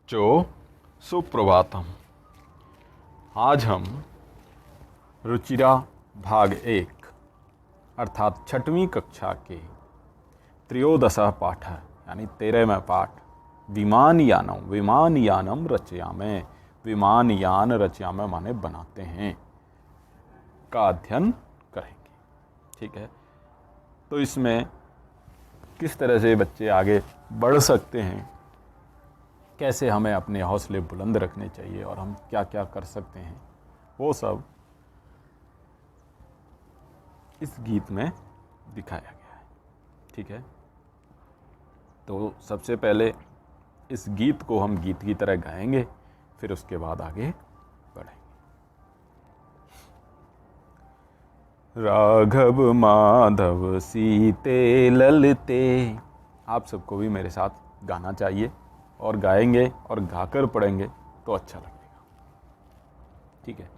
जो सुप्रभातम। आज हम रुचिरा भाग 1 अर्थात 6वीं कक्षा के त्रयोदशः पाठ यानी 13वें पाठ विमानयानम रचयामि, विमानयान रचयामि माने बनाते हैं का अध्ययन करेंगे। ठीक है, तो इसमें किस तरह से बच्चे आगे बढ़ सकते हैं, कैसे हमें अपने हौसले बुलंद रखने चाहिए और हम क्या क्या कर सकते हैं, वो सब इस गीत में दिखाया गया है। ठीक है, तो सबसे पहले इस गीत को हम गीत की तरह गाएंगे, फिर उसके बाद आगे बढ़ेंगे। राघव माधव सीते ललते, आप सबको भी मेरे साथ गाना चाहिए और गाएंगे और गाकर पढ़ेंगे तो अच्छा लगेगा। ठीक है,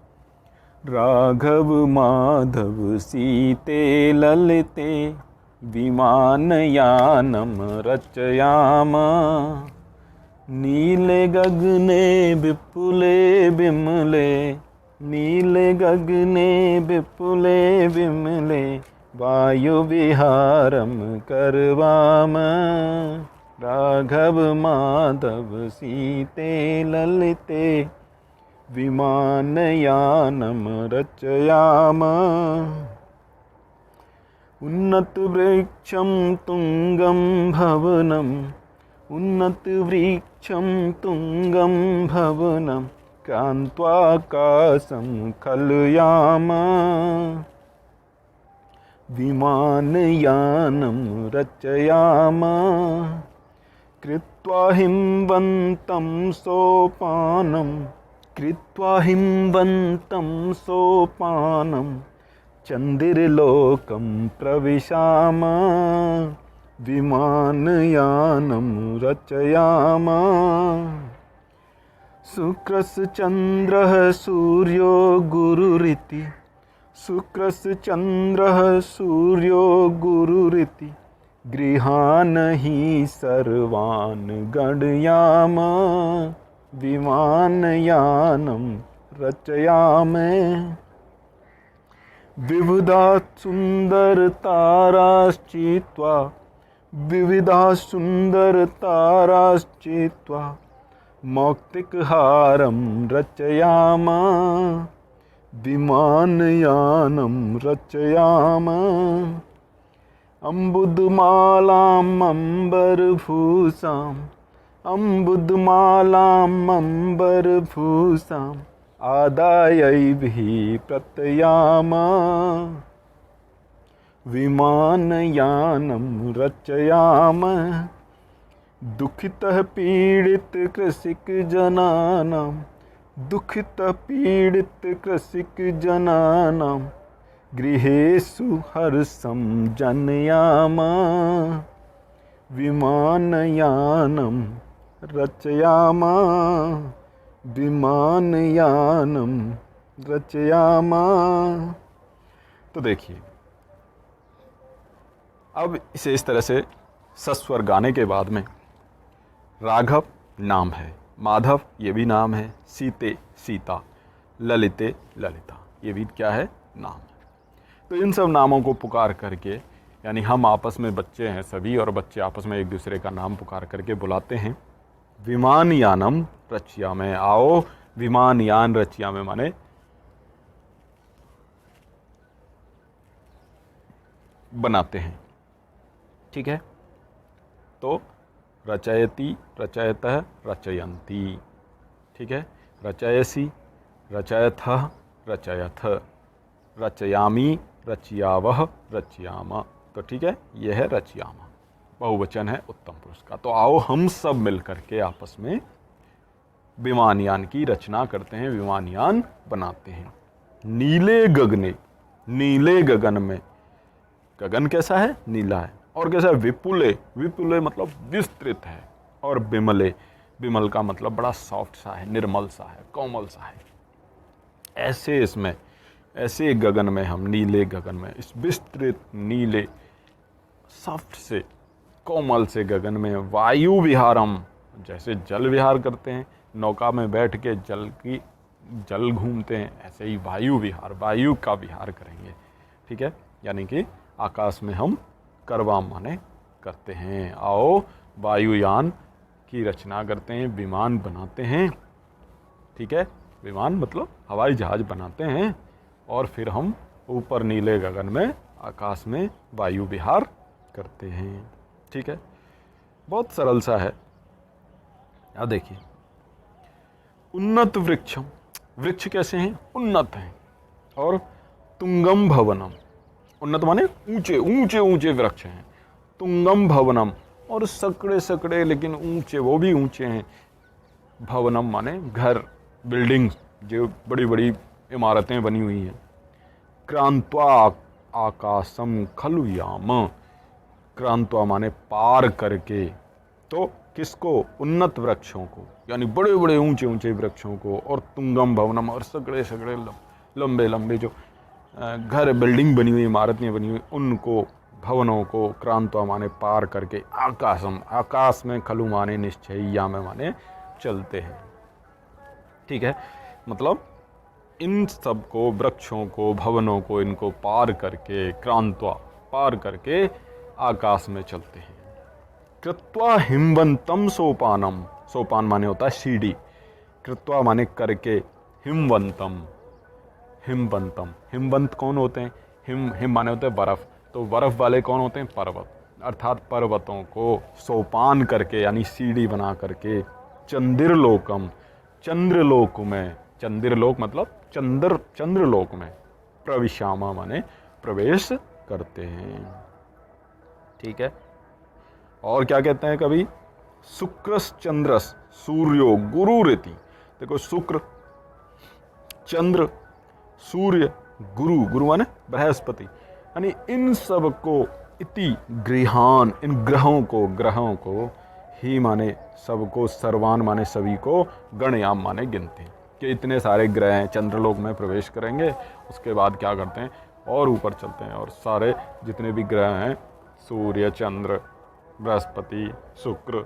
राघव माधव सीते ललते विमानयानम रचयामा, नीले गगने विपुले विमले, नीले गगने विपुले विमले, वायु विहारम करवाम, राघव माधव सीते ललते विमानयानम रचयाम, उन्नत वृक्षं तुंगं भवनम, उन्नत वृक्षं तुंगं भवनम, क्रांत्वाकाशं कलयाम, विमानयानं रचयाम, कृत्वा हिमवन्तं सोपानं, कृत्वा हिमवन्तं सोपानं, चंद्रलोकं प्रविशाम, विमानयानं रचयाम, शुक्रस्य चन्द्रः सूर्यो गुरुरिति, शुक्रस्य चन्द्रः सूर्यो गुरुरिति, गृहान् हि सर्वान् गणयाम, विमानयानं रचयामि, विविधाः सुन्दरताराश्चित्वा, विविधाः सुन्दरताराश्चित्वा, मौक्तिकहारं रचयाम, विमानयानं रचयाम, अम्बुदमालाम् अम्बरभूषाम्, अम्बुदमालाम् अम्बरभूषाम्, आदायैभिः प्रत्ययाम, विमानयानं रचयाम, दुःखितः पीडित कृषिक जनानां, दुःखितः पीडित कृषिक जनानां, गृहेषु हर्षं जनयाम, विमानयानं रचयाम, विमानयानं रचयाम। तो देखिए, अब इसे इस तरह से सस्वर गाने के बाद में राघव नाम है, माधव ये भी नाम है, सीते सीता, ललिते ललिता ये भी क्या है, नाम है। तो इन सब नामों को पुकार करके, यानी हम आपस में बच्चे हैं सभी और बच्चे आपस में एक दूसरे का नाम पुकार करके बुलाते हैं, विमानयानम रचयामि, आओ विमानयान रचयामि माने बनाते हैं। ठीक है, तो रचयति रचयतः रचयन्ति। ठीक है, रचयसि रचयथः रचयथ, रचयामि रचयावः रचयाम। तो ठीक है, यह है रचयामा, बहुवचन है उत्तम पुरुष का। तो आओ हम सब मिलकर के आपस में विमानयान की रचना करते हैं, विमानयान बनाते हैं। नीले गगने, नीले गगन में, गगन कैसा है, नीला है, और कैसा है, विपुले, विपुले मतलब विस्तृत है, और विमले, विमल का मतलब बड़ा सॉफ्ट सा है, निर्मल सा है, कोमल सा है। ऐसे इसमें, ऐसे गगन में हम, नीले गगन में, इस विस्तृत नीले सॉफ्ट से कोमल से गगन में वायु विहारम, जैसे जल विहार करते हैं, नौका में बैठ के जल घूमते हैं, ऐसे ही वायु विहार, वायु का विहार करेंगे। ठीक है, यानी कि आकाश में हम करवाम माने करते हैं। आओ वायुयान की रचना करते हैं, विमान बनाते हैं। ठीक है, विमान मतलब हवाई जहाज बनाते हैं और फिर हम ऊपर नीले गगन में आकाश में वायु विहार करते हैं। ठीक है, बहुत सरल सा है। अब देखिए, उन्नत वृक्षम, वृक्ष कैसे हैं? उन्नत हैं। और तुंगम भवनम, उन्नत माने ऊंचे ऊंचे ऊंचे वृक्ष हैं। तुंगम भवनम, और सकड़े सकड़े लेकिन ऊंचे, वो भी ऊंचे हैं। भवनम माने घर, बिल्डिंग, जो बड़ी बड़ी इमारतें बनी हुई हैं। क्रांत्वा आकाशम खलु याम, क्रांत्वा माने पार करके, तो किसको? उन्नत वृक्षों को, यानी बड़े बड़े ऊंचे ऊंचे वृक्षों को। और तुंगम भवनम, और सकड़े सकड़े लंबे लंबे जो घर, बिल्डिंग बनी हुई, इमारतें बनी हुई, उनको, भवनों को, क्रांत्वा माने पार करके, आकाशम, आकाश में, खलु माने निश्चय, याम माने चलते हैं। ठीक है, मतलब इन सब को, वृक्षों को, भवनों को, इनको पार करके, क्रांत्वा पार करके आकाश में चलते हैं। कृत्वा हिमवंतम सोपानम, सोपान माने होता है सीढ़ी, कृत्वा माने करके, हिमवंतम, हिमवंतम, हिमवंत कौन होते हैं? हिम माने होते हैं बर्फ, तो बर्फ वाले कौन होते हैं? पर्वत, अर्थात पर्वतों को सोपान करके, यानी सीढ़ी बना करके, चंद्रलोकम, चंद्रलोक में, चंद्रलोक मतलब चंद्रलोक में, प्रविशामा माने प्रवेश करते हैं। ठीक है, और क्या कहते हैं कभी? शुक्रस चंद्रस सूर्यो गुरु रीति, देखो शुक्र, चंद्र, सूर्य, गुरु, गुरु माने बृहस्पति, यानी इन सब को, इति गृहान, इन ग्रहों को ही माने सबको, सर्वान माने सभी को, गणयाम माने गिनते हैं कि इतने सारे ग्रह हैं, चंद्रलोक में प्रवेश करेंगे। उसके बाद क्या करते हैं? और ऊपर चलते हैं और सारे जितने भी ग्रह हैं, सूर्य, चंद्र, बृहस्पति, शुक्र,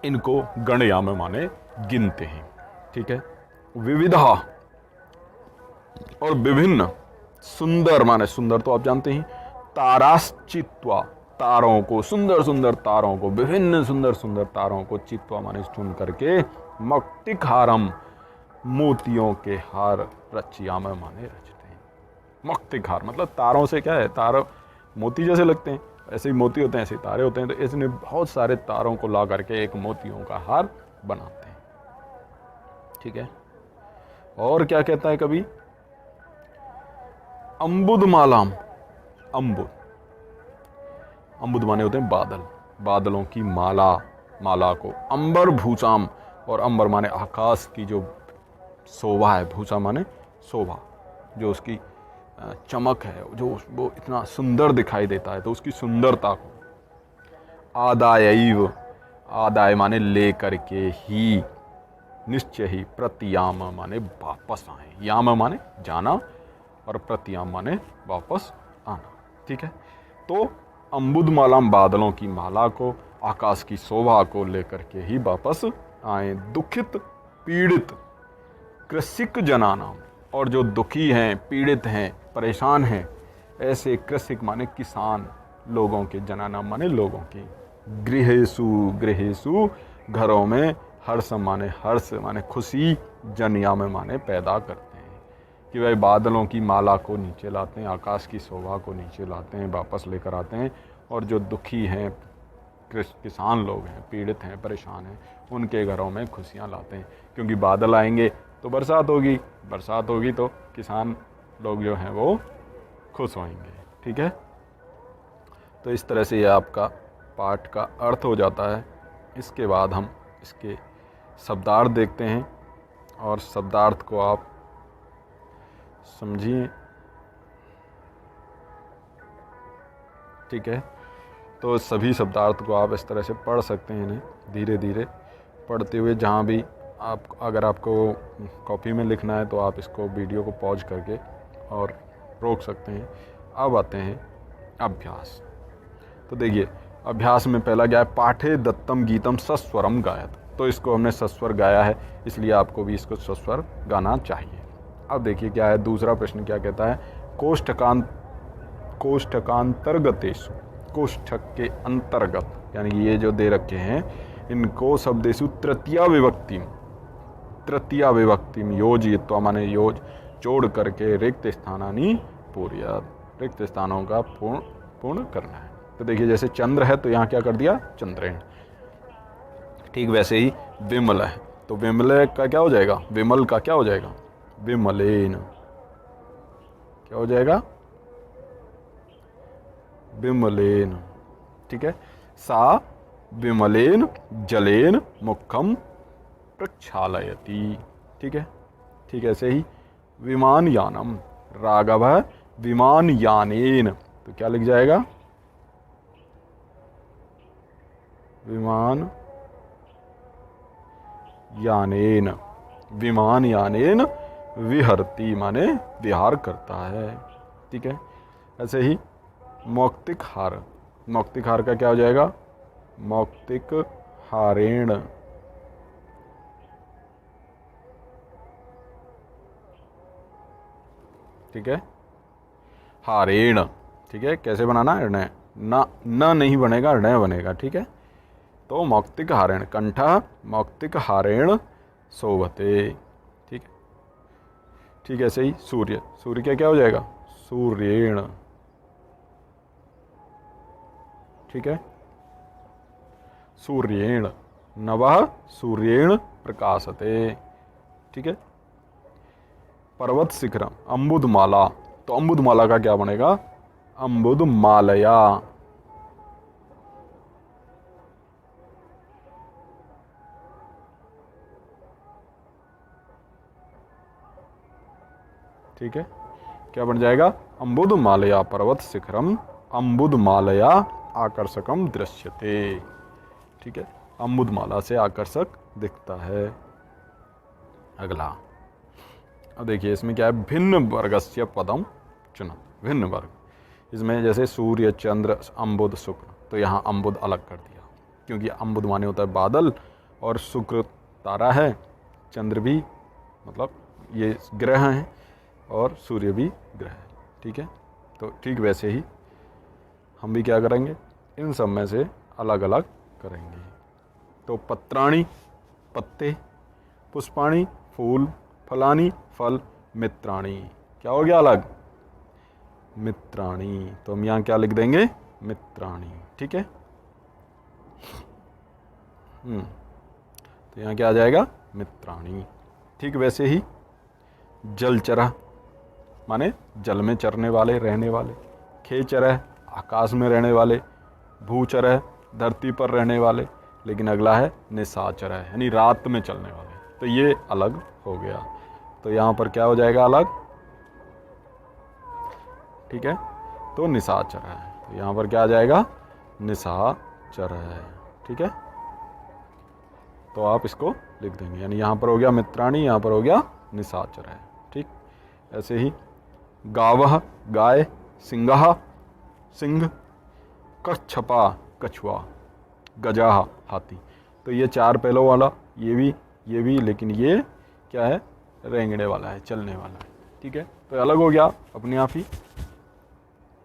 इनको गणयाम माने गिनते हैं। ठीक है, विविधा और विभिन्न, सुंदर माने, सुंदर तो आप जानते हैं, ताराश्चित्वा, तारों को, सुंदर सुंदर तारों को, विभिन्न सुंदर सुंदर तारों को, चित्वा माने चुन करके, मक्तिहारम, मोतियों के हार, रचियाम माने रचते हैं। मक्तिहार मतलब तारों से क्या है? तार मोती जैसे लगते हैं, ऐसे ही मोती होते हैं, ऐसे तारे होते हैं, तो इसने बहुत सारे तारों को ला करके एक मोतियों का हार बनाते हैं। ठीक है, और क्या कहता है कभी? अम्बुदमालाम, अम्बुद, अम्बुद माने होते हैं बादल, बादलों की माला, माला को, अंबर भूषाम, और अंबर माने आकाश की जो शोभा है, भूषा माने शोभा, जो उसकी चमक है, जो वो इतना सुंदर दिखाई देता है, तो उसकी सुंदरता को। आदायैव, आदाय माने ले करके ही, निश्चय ही, प्रतियाम माने वापस आए, याम माने जाना और प्रतियाम माने वापस आना। ठीक है, तो अम्बुदमालाम, बादलों की माला को, आकाश की शोभा को लेकर के ही वापस आए। दुखित पीड़ित कृषिक जनानाम, और जो दुखी हैं, पीड़ित हैं, परेशान हैं, ऐसे कृषिक माने किसान लोगों के, जनानाम माने लोगों के, गृहेषु, गृहेषु घरों में, हर्ष माने खुशी, जनयाम माने पैदा करते हैं, कि वह बादलों की माला को नीचे लाते हैं, आकाश की शोभा को नीचे लाते हैं, वापस लेकर आते हैं, और जो दुखी हैं, किसान लोग हैं, पीड़ित हैं, परेशान हैं, उनके घरों में खुशियाँ लाते हैं, क्योंकि बादल आएंगे तो बरसात होगी, बरसात होगी तो किसान लोग जो हैं वो खुश होंगे। ठीक है, तो इस तरह से ये आपका पाठ का अर्थ हो जाता है। इसके बाद हम इसके शब्दार्थ देखते हैं, और शब्दार्थ को आप समझिए। ठीक है, तो सभी शब्दार्थ को आप इस तरह से पढ़ सकते हैं, इन्हें धीरे धीरे पढ़ते हुए, जहाँ भी आप, अगर आपको कॉपी में लिखना है तो आप इसको, वीडियो को पॉज करके और रोक सकते हैं। अब आते हैं अभ्यास। तो देखिए, अभ्यास में पहला क्या है, पाठे दत्तम गीतम सस्वरम गायत, तो इसको हमने सस्वर गाया है, इसलिए आपको भी इसको सस्वर गाना चाहिए। अब देखिए क्या है दूसरा प्रश्न, क्या कहता है, कोष्ठकांतर्गतेषु, कोष्ठक के अंतर्गत यानी कि ये जो दे रखे हैं इनको शब्देषु तृतीया विभक्तिम योजयित्वा, माने योज जोड़ करके रिक्त स्थानानि पूर्यात्, रिक्त स्थानों का पूर्ण करना है। तो देखिए जैसे चंद्र है तो यहाँ क्या कर दिया, चंद्रेण। ठीक वैसे ही विमल है तो विमल का क्या हो जाएगा, विमल का क्या हो जाएगा, विमलेन। क्या हो जाएगा, विमलेन। ठीक है, सा विमलेन जलेन मुखम प्रक्षालयति। ठीक है, ठीक ऐसे ही विमान यानम, राघव विमान यानेन, तो क्या लिख जाएगा, विमान यानेन, विमान यानेन विहरती, माने विहार करता है। ठीक है, ऐसे ही मौक्तिक हार, मौक्तिक हार का क्या हो जाएगा, मौक्तिक हारेण। ठीक है, हारेण। ठीक है, कैसे बनाना, ऋणय ना, न नहीं बनेगा, ऋणय बनेगा। ठीक है, तो मौक्तिक हारेण, कंठा मौक्तिक हारेण शोभते। ठीक है, ठीक ऐसे ही सूर्य, सूर्य का क्या हो जाएगा, सूर्येण। ठीक है, सूर्येण, नवः सूर्येण प्रकाशते। ठीक है, पर्वत शिखरम अम्बुदमाला, तो अम्बुदमाला का क्या बनेगा, अम्बुदमालया। ठीक है, क्या बन जाएगा, अम्बुदमालया पर्वत शिखरम अम्बुदमालया आकर्षकम दृश्यते। ठीक है, अम्बुदमाला से आकर्षक दिखता है। अगला, अब देखिए इसमें क्या है, भिन्न वर्गस्य पदम चुना, भिन्न वर्ग, इसमें जैसे सूर्य चंद्र अम्बुद शुक्र, तो यहाँ अम्बुद अलग कर दिया क्योंकि अम्बुद माने होता है बादल और शुक्र तारा है, चंद्र भी मतलब ये ग्रह हैं और सूर्य भी ग्रह है। ठीक है, तो ठीक वैसे ही हम भी क्या करेंगे, इन सब में से अलग अलग करेंगे। तो पत्राणि पत्ते, पुष्पाणि फूल, फलानि फल, मित्राणि क्या हो गया अलग, मित्राणि, तो हम यहाँ क्या लिख देंगे, मित्राणि। ठीक है, तो यहाँ क्या आ जाएगा, मित्राणि। ठीक वैसे ही जलचरा माने जल में चरने वाले, रहने वाले, खेचर है आकाश में रहने वाले, भूचर है धरती पर रहने वाले, लेकिन अगला है निशाचर है यानी रात में चलने वाले, तो ये अलग हो गया। तो यहाँ पर क्या हो जाएगा अलग, ठीक है, तो निशाचर है, तो यहाँ पर क्या आ जाएगा, निशाचर है। ठीक है, तो आप इसको लिख देंगे, यानी यहाँ पर हो गया मित्राणी, यहाँ पर हो गया निशाचर है। ठीक, ऐसे ही गावह गाय, सिंगह सिंह, कच्छपा कछुआ, गजाह हाथी, तो ये चार पैलों वाला, ये भी, लेकिन ये क्या है, रेंगने वाला है, चलने वाला है। ठीक है, तो अलग हो गया अपने आप ही,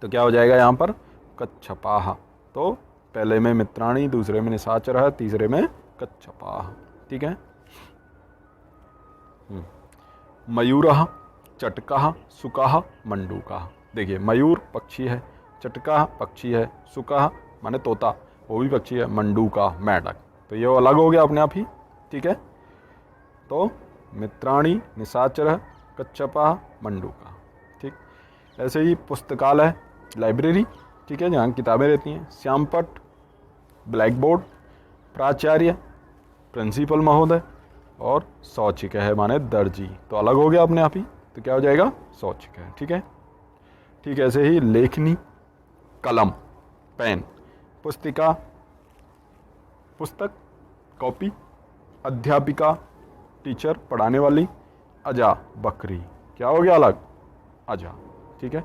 तो क्या हो जाएगा यहाँ पर, कच्छपाह, तो पहले में मित्राणी, दूसरे में निशाचर है, तीसरे में कच्छपाह। ठीक है, मयूरः चटकः सुकः मंडूकः, देखिए मयूर पक्षी है, चटकः पक्षी है, सुकः माने तोता वो भी पक्षी है, मंडूका मेंढक, तो ये अलग हो गया अपने आप ही। ठीक है, तो मित्राणी, निशाचर, कच्छपः, मंडूका। ठीक, ऐसे ही पुस्तकालय लाइब्रेरी, ठीक है, जहाँ किताबें रहती हैं, श्यामपट ब्लैक बोर्ड, प्राचार्य प्रिंसिपल महोदय, और शौचिक है माने दर्जी, तो अलग हो गया अपने आप ही, तो क्या हो जाएगा, शौचिक है। ठीक है, ठीक ऐसे ही लेखनी कलम पेन, पुस्तिका पुस्तक कॉपी, अध्यापिका टीचर पढ़ाने वाली, अजा बकरी, क्या हो गया अलग, अजा। ठीक है,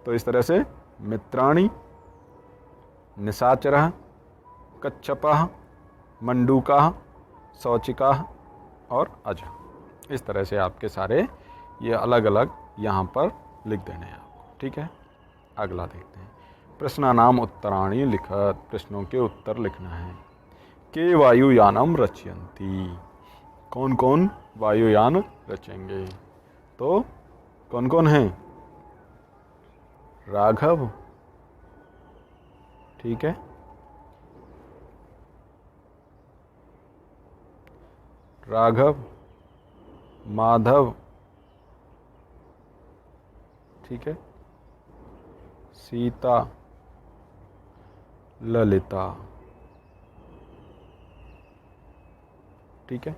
तो इस तरह से मित्राणी, निशाचरः, कच्छपः, मंडूकः, शौचिकः और अज। इस तरह से आपके सारे ये अलग अलग यहाँ पर लिख देने हैं आपको। ठीक है, अगला देखते हैं। प्रश्नानाम उत्तराणि लिखत, प्रश्नों के उत्तर लिखना है। के वायुयानम रचयन्ति, कौन कौन वायुयान रचेंगे? तो कौन कौन हैं? राघव, ठीक है, राघव, माधव, ठीक है, सीता, ललिता, ठीक है,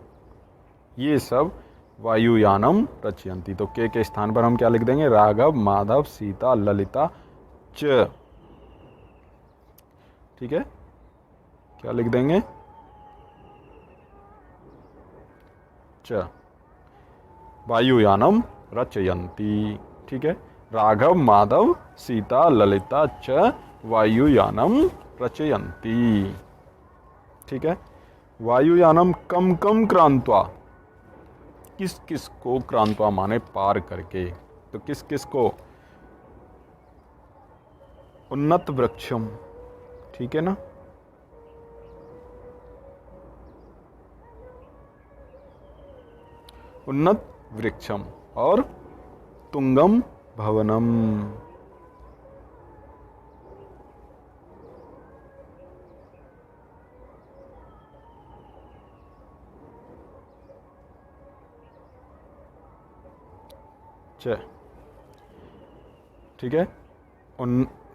ये सब वायुयानम रचयन्ति। तो के स्थान पर हम क्या लिख देंगे? राघव, माधव, सीता, ललिता, च। ठीक है, क्या लिख देंगे? च, वायुयानम रचयन्ति। ठीक है, राघव, माधव, सीता, ललिता, च वायुयानम रचयन्ति। ठीक है, वायुयानम कम कम क्रांत्वा, किस किस को क्रांत्वा माने पार करके, तो किस किस को? उन्नत वृक्षम, ठीक है ना, उन्नत वृक्षम और तुंगम भवनम। ठीक है,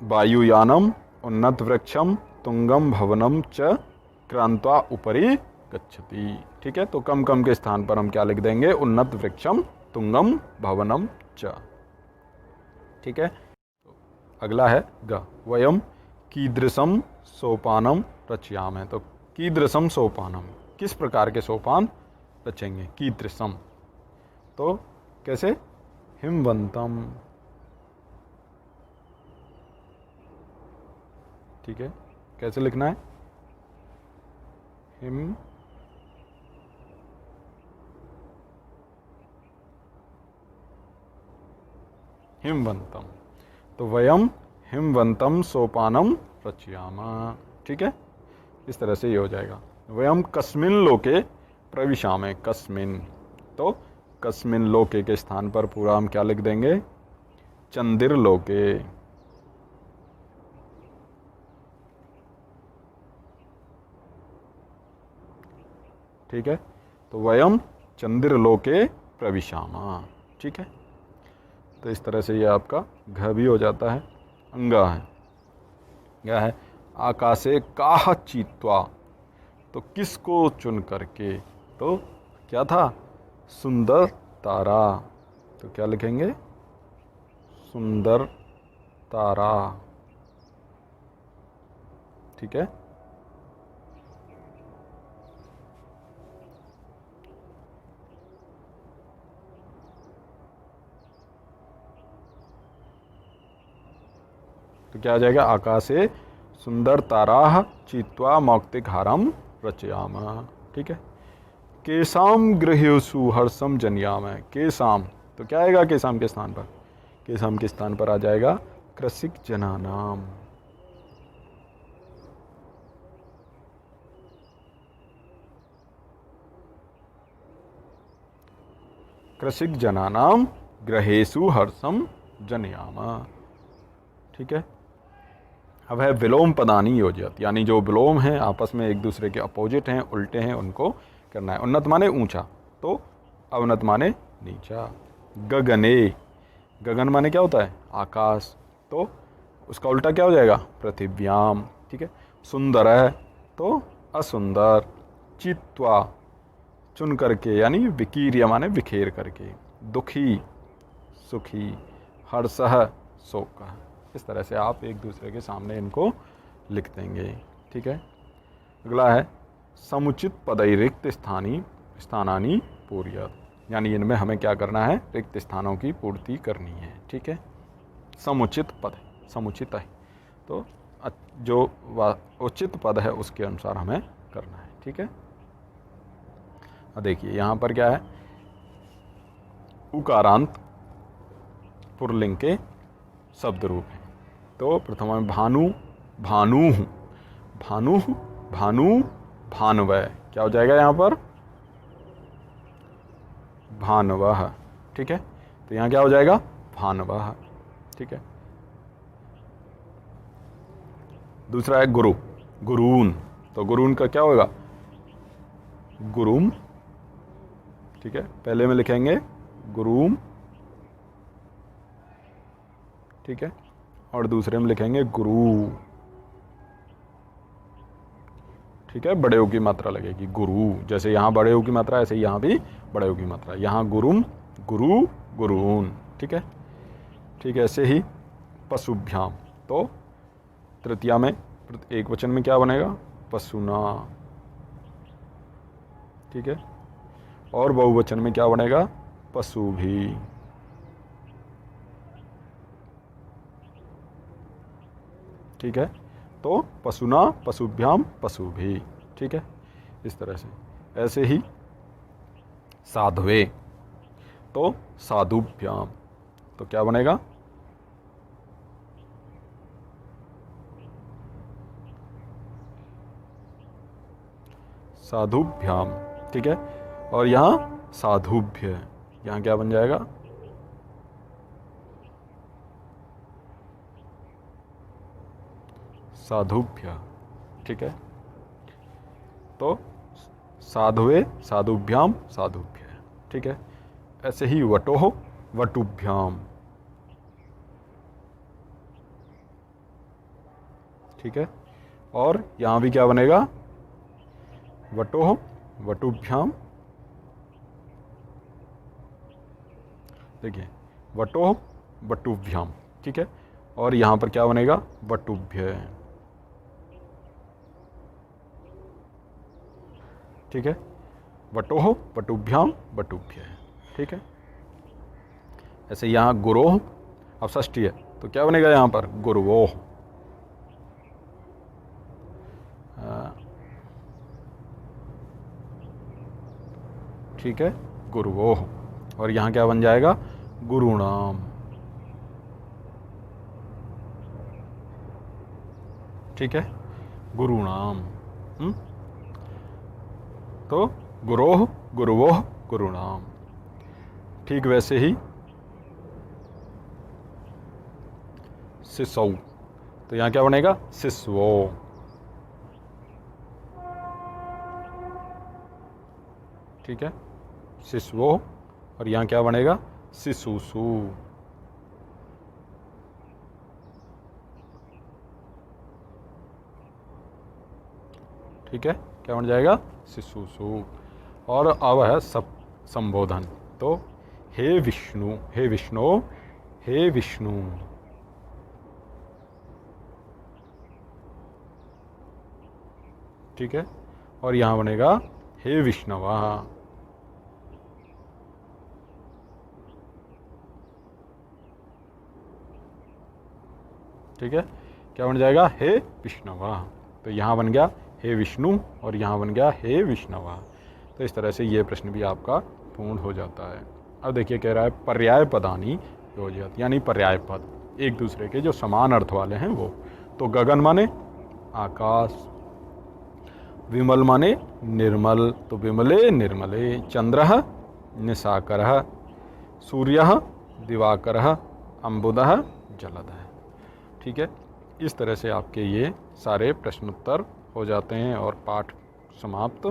वायुयानम उन्नत वृक्षम तुंगम भवनम च क्रांत्वा उपरि गच्छति। ठीक है, तो कम कम के स्थान पर हम क्या लिख देंगे? उन्नत वृक्षम तुंगम भवनम च। ठीक है, तो अगला है ग, वयम कीदृशम सोपानम रचयामहे। तो कीदृशम सोपानम, किस प्रकार के सोपान रचेंगे? कीदृशम, तो कैसे? हिमवंतम। ठीक है, कैसे लिखना है? हिमवंतम। तो वयम हिमवंतम सोपानम रचयामः। ठीक है, इस तरह से ये हो जाएगा। वयम कस्मिन लोके प्रविशामहे, कस्मिन, तो कस्मिन लोके के स्थान पर पूरा हम क्या लिख देंगे? चंदिर लोके। ठीक है, तो वयम चंदिर लोके प्रविशामः। ठीक है, तो इस तरह से ये आपका घ भी हो जाता है। अंगा है, क्या है? आकाशे काह चीत्वा, तो किसको चुन करके? तो क्या था? सुंदर तारा। तो क्या लिखेंगे? सुंदर तारा। ठीक है, तो क्या आ जाएगा? आकाशे सुंदर ताराः चीत्वा मौक्तिकहारम रचयामः। ठीक है, केशाम गृहेषु हर्षम जनयामः। केशाम, तो क्या आएगा केशाम के स्थान पर? केशाम के स्थान पर आ जाएगा कृषिक जनानाम। कृषिक जनानाम गृहेषु हर्षम जनयामः। ठीक है, अब है विलोम पदानी योजयत, यानी जो विलोम हैं आपस में एक दूसरे के अपोजिट हैं, उल्टे हैं, उनको करना है। उन्नत माने ऊंचा, तो अवनत माने नीचा। गगने, गगन माने क्या होता है? आकाश, तो उसका उल्टा क्या हो जाएगा? पृथिव्याम। ठीक है, सुंदर है तो असुंदर। चित्वा, चुन करके, यानी विकीर्य माने बिखेर करके। दुखी, सुखी। हर्षः, शोक। इस तरह से आप एक दूसरे के सामने इनको लिख देंगे। ठीक है, अगला है समुचित पदई रिक्त स्थानानि पूर्यत, यानी इनमें हमें क्या करना है? रिक्त स्थानों की पूर्ति करनी है। ठीक है, समुचित पद, समुचित है, तो जो उचित पद है उसके अनुसार हमें करना है। ठीक है, अब देखिए यहाँ पर क्या है, उकारांत पुल्लिंग के शब्द रूप हैं। तो प्रथम में भानु, भानु, भानु, भानु, भानवय, क्या हो जाएगा यहाँ पर, भानवः। ठीक है, तो यहाँ क्या हो जाएगा, भानवः। ठीक है, दूसरा है गुरु, गुरून, तो गुरून का क्या होगा, गुरुम। ठीक है, पहले में लिखेंगे गुरुम, ठीक है, और दूसरे में लिखेंगे गुरु। ठीक है, बड़े ओ की मात्रा लगेगी, गुरु, जैसे यहाँ बड़े ओ की मात्रा ऐसे यहाँ भी बड़े ओ की मात्रा, यहाँ गुरुम, गुरु, गुरून। ठीक है, ठीक है, ऐसे ही पशुभ्याम, तो तृतीया में एक वचन में क्या बनेगा, पशुना। ठीक है, और बहुवचन में क्या बनेगा, पशु भी। ठीक है, तो पशुना, पशुभ्याम, पशु भी। ठीक है, इस तरह से। ऐसे ही साधुवे, तो साधुभ्याम, तो क्या बनेगा, साधुभ्याम। ठीक है, और यहाँ साधुभ्य, यहाँ क्या बन जाएगा, साधुभ्य। ठीक है, तो साधुवे, साधुभ्याम, साधुभ्य। ठीक है, ऐसे ही वटोह, वटुभ्याम। ठीक है, और यहाँ भी क्या बनेगा, वटोह, वटुभ्याम। देखिए, वटोह, वटुभ्याम। ठीक है, और यहाँ पर क्या बनेगा, वटुभ्य। ठीक है, वटोह, वटुभ्याम, वटुभ्य। ठीक है, ऐसे यहाँ गुरोह, अब षष्ठी है तो क्या बनेगा यहाँ पर, गुरुवोह। ठीक है, गुरुवोह, और यहाँ क्या बन जाएगा, गुरुणाम। ठीक है, गुरुणाम। तो गुरोह, गुरुवोह, गुरुणाम। ठीक वैसे ही शिशौ, तो यहाँ क्या बनेगा, शिशवो। ठीक है, शिशवो, और यहाँ क्या बनेगा, शिशुषु। ठीक है, क्या बन जाएगा, शिशुषु। और अब है सब संबोधन, तो हे विष्णु, हे विष्णु, हे विष्णु। ठीक है, और यहाँ बनेगा हे विष्णवा। ठीक है, क्या बन जाएगा, हे विष्णवा। तो यहाँ बन गया हे विष्णु, और यहाँ बन गया हे विष्णवा। तो इस तरह से ये प्रश्न भी आपका पूर्ण हो जाता है। अब देखिए, कह रहा है पर्याय पदानी योजित, यानी पर्याय पद एक दूसरे के जो समान अर्थ वाले हैं वो। तो गगन माने आकाश, विमल माने निर्मल, तो विमले निर्मले, चंद्रः निशाकरः, सूर्यः दिवाकरः, अम्बुदः जलदः। ठीक है, इस तरह से आपके ये सारे प्रश्नोत्तर हो जाते हैं और पाठ समाप्त।